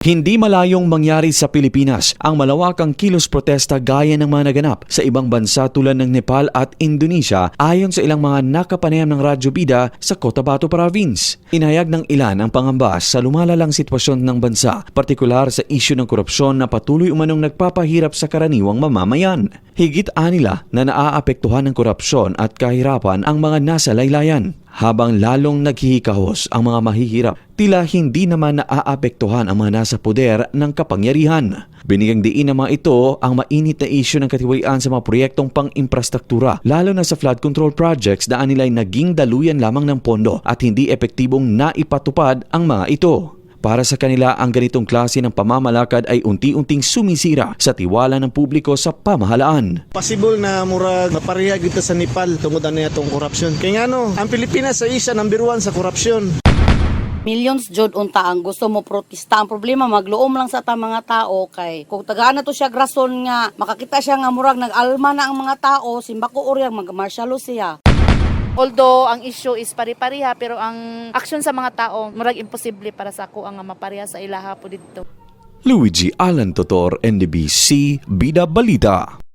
Hindi malayong mangyari sa Pilipinas ang malawakang kilos protesta gaya ng mga naganap sa ibang bansa tulad ng Nepal at Indonesia ayon sa ilang mga nakapanayam ng Radyo Bida sa Cotabato Province. Inayag ng ilan ang pangamba sa lumalalang sitwasyon ng bansa, partikular sa isyu ng korupsyon na patuloy umanong nagpapahirap sa karaniwang mamamayan. Higit anila na naaapektuhan ng korupsyon at kahirapan ang mga nasa laylayan. Habang lalong naghihikahos ang mga mahihirap, tila hindi naman naaapektuhan ang mga nasa poder ng kapangyarihan. Binigyang diin ng mga ito ang mainit na isyu ng katiwalian sa mga proyektong pang-imprastruktura, lalo na sa flood control projects na anilay naging daluyan lamang ng pondo at hindi epektibong naipatupad ang mga ito. Para sa kanila, ang ganitong klase ng pamamalakad ay unti-unting sumisira sa tiwala ng publiko sa pamahalaan. Possible na murag mapareha kita sa Nepal tungod na itong korupsyon. Kaya nga ang Pilipinas sa isa number 1 sa korupsyon. Millions jud unta ang gusto mo protesta. Ang problema magluom lang sa ta mga tao kay kung tagaan na to siya grason nga makakita siya nga murag nag-alma na ang mga tao, simbako uryang mag-martialo siya. Although ang issue is pari-pariha pero ang aksyon sa mga tao murag imposible para sa ako ang mapareha sa ilaha po dito. Luigi Alan Totor, NDBC, Bida Balita.